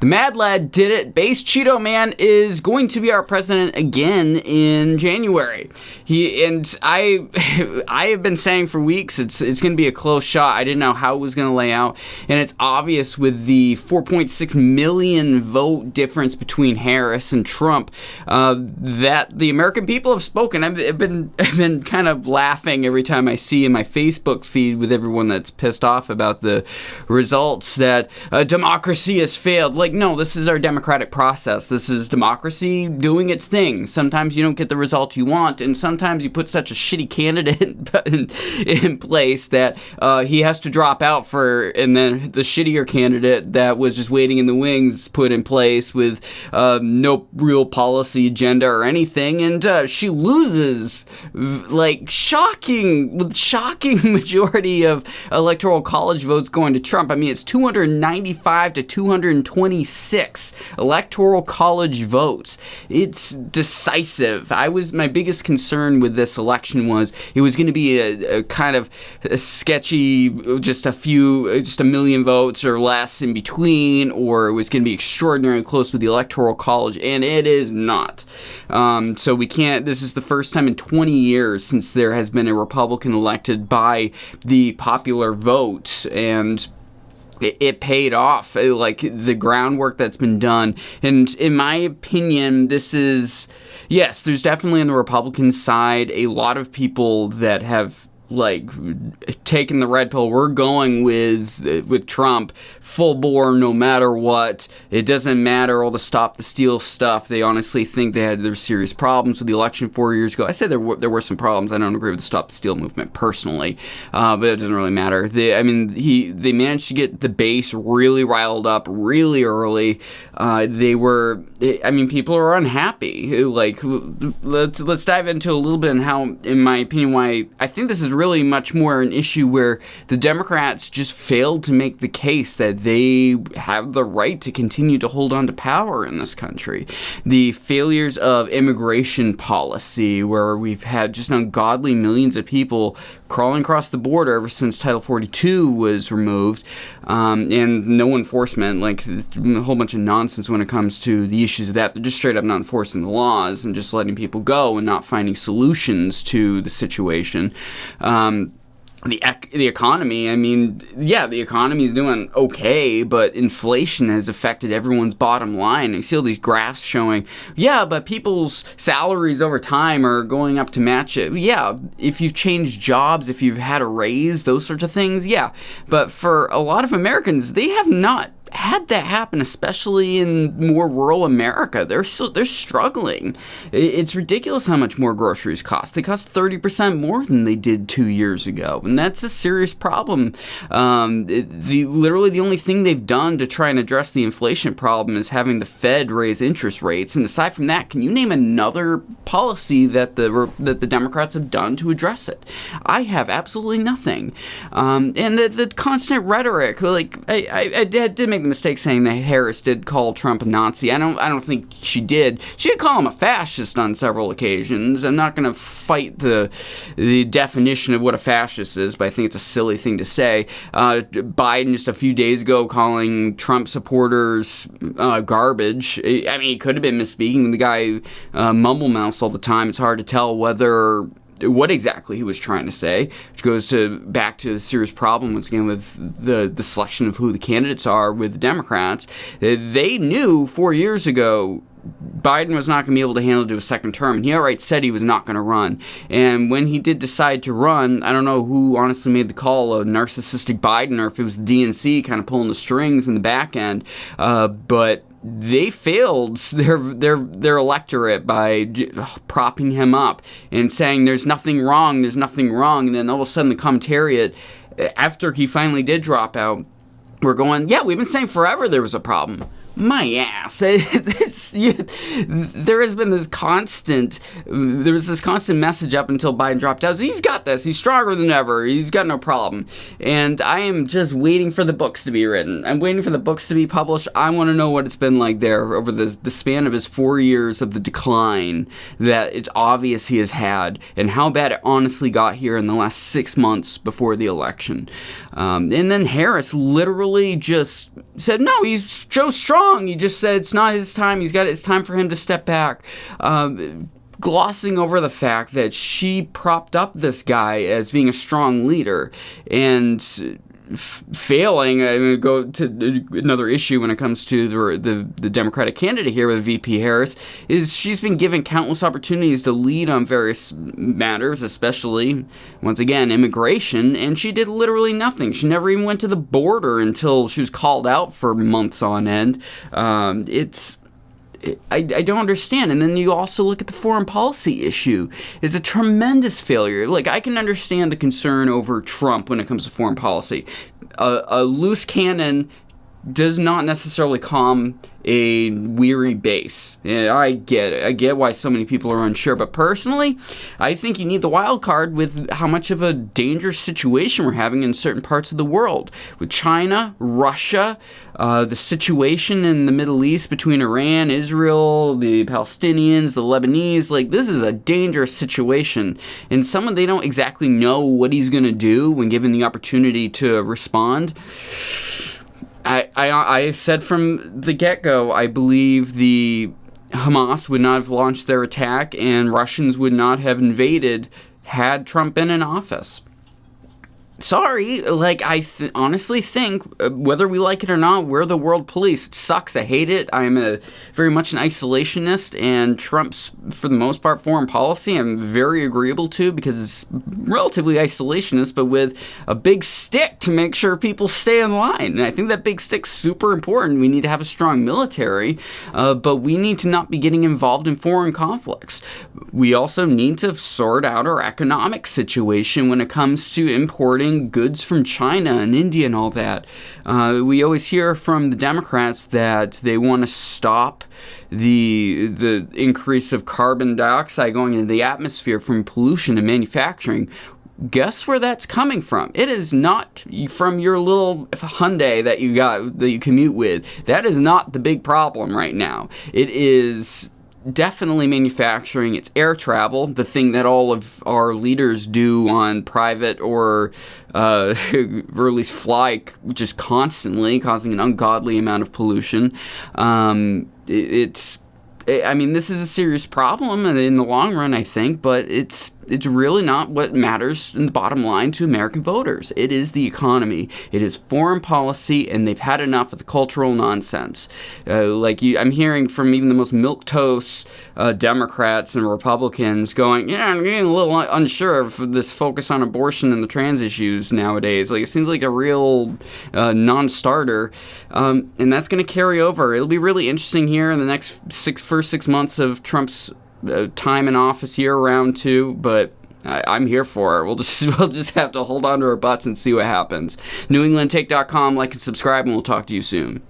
The Mad Lad did it. Base Cheeto Man is going to be our president again in January. I have been saying for weeks it's going to be a close shot. I didn't know how it was going to lay out, and it's obvious with the 4.6 million vote difference between Harris and Trump that the American people have spoken. I've been kind of laughing every time I see in my Facebook feed with everyone that's pissed off about the results that democracy has failed. Like, no, this is our democratic process. This is democracy doing its thing. Sometimes you don't get the result you want, and sometimes you put such a shitty candidate in place that he has to drop out and then the shittier candidate that was just waiting in the wings put in place with no real policy agenda or anything, and she loses like shocking majority of electoral college votes going to Trump. I mean, it's 295 to 226 electoral college votes. It's decisive. My biggest concern with this election was it was going to be a kind of a sketchy, just a million votes or less in between, or it was going to be extraordinarily close with the electoral college, and it is not. So we can't. This is the first time in 20 years since there has been a Republican elected by the popular vote, and it paid off, like the groundwork that's been done. And in my opinion, there's definitely on the Republican side a lot of people that have like taken the red pill. We're going with Trump full bore no matter what. It doesn't matter all the stop the steal stuff. They honestly think there's serious problems with the election 4 years ago. I say there were some problems. I don't agree with the stop the steal movement personally, but it doesn't really matter. They managed to get the base really riled up really early. People are unhappy. Like, let's dive into a little bit on how, in my opinion, why I think this is really much more an issue where the Democrats just failed to make the case that they have the right to continue to hold on to power in this country. The failures of immigration policy, where we've had just ungodly millions of people crawling across the border ever since Title 42 was removed, and no enforcement, like a whole bunch of nonsense when it comes to the issues of that. They're just straight up not enforcing the laws and just letting people go and not finding solutions to the situation. The economy, the economy is doing okay, but inflation has affected everyone's bottom line. You see all these graphs showing, but people's salaries over time are going up to match it. Yeah, if you've changed jobs, if you've had a raise, those sorts of things, yeah. But for a lot of Americans, they have not had that happen, especially in more rural America. They're struggling. It's ridiculous how much more groceries cost. They cost 30% more than they did 2 years ago, and that's a serious problem. Literally the only thing they've done to try and address the inflation problem is having the Fed raise interest rates, and aside from that, can you name another policy that the Democrats have done to address it? I have absolutely nothing. And the constant rhetoric, like I did make the mistake saying that Harris did call Trump a Nazi. I don't think she did. She did call him a fascist on several occasions. I'm not going to fight the definition of what a fascist is, but I think it's a silly thing to say. Biden just a few days ago calling Trump supporters garbage. I mean, he could have been misspeaking. The guy mumble mouths all the time. It's hard to tell what exactly he was trying to say, which goes back to the serious problem once again with the selection of who the candidates are with the Democrats. They knew 4 years ago Biden was not going to be able to handle to a second term, and he outright said he was not going to run. And when he did decide to run, I don't know who honestly made the call, a narcissistic Biden, or if it was the DNC kind of pulling the strings in the back end, but they failed their electorate by propping him up and saying there's nothing wrong, and then all of a sudden the commentariat, after he finally did drop out, we're going, we've been saying forever there was a problem. My ass. There has been this constant message up until Biden dropped out. So he's got this. He's stronger than ever. He's got no problem. And I am just waiting for the books to be written. I'm waiting for the books to be published. I want to know what it's been like there over the span of his 4 years of the decline that it's obvious he has had, and how bad it honestly got here in the last 6 months before the election. And then Harris literally just said, no, he's so strong. wrong. He just said it's not his time. It's time for him to step back. Glossing over the fact that she propped up this guy as being a strong leader and failing. I'm going to go to another issue when it comes to the Democratic candidate here with VP Harris, is she's been given countless opportunities to lead on various matters, especially, once again, immigration, and she did literally nothing. She never even went to the border until she was called out for months on end. I don't understand. And then you also look at the foreign policy issue. It's a tremendous failure. Like, I can understand the concern over Trump when it comes to foreign policy. A loose cannon does not necessarily calm a weary base. Yeah, I get it. I get why so many people are unsure. But personally, I think you need the wild card with how much of a dangerous situation we're having in certain parts of the world. With China, Russia, the situation in the Middle East between Iran, Israel, the Palestinians, the Lebanese. Like, this is a dangerous situation. And someone they don't exactly know what he's going to do when given the opportunity to respond. I said from the get-go, I believe the Hamas would not have launched their attack and Russians would not have invaded had Trump been in office. Sorry, like, I honestly think, whether we like it or not, we're the world police. It sucks. I hate it. I'm very much an isolationist, and Trump's, for the most part, foreign policy I'm very agreeable to because it's relatively isolationist, but with a big stick to make sure people stay in line. And I think that big stick's super important. We need to have a strong military, but we need to not be getting involved in foreign conflicts. We also need to sort out our economic situation when it comes to importing goods from China and India and all that. We always hear from the Democrats that they want to stop the increase of carbon dioxide going into the atmosphere from pollution and manufacturing. Guess where that's coming from? It is not from your little Hyundai that you commute with. That is not the big problem right now. It is definitely manufacturing. It's air travel, the thing that all of our leaders do on private or at least fly just constantly, causing an ungodly amount of pollution. This is a serious problem in the long run, I think, but it's really not what matters in the bottom line to American voters. It is the economy. It is foreign policy, and they've had enough of the cultural nonsense. I'm hearing from even the most milquetoast Democrats and Republicans going, yeah, I'm getting a little unsure of this focus on abortion and the trans issues nowadays. Like, it seems like a real non-starter, and that's going to carry over. It'll be really interesting here in the next first 6 months of Trump's time in office here, round 2, but I'm here for it. We'll just have to hold on to our butts and see what happens. NewEnglandTake.com, like and subscribe, and we'll talk to you soon.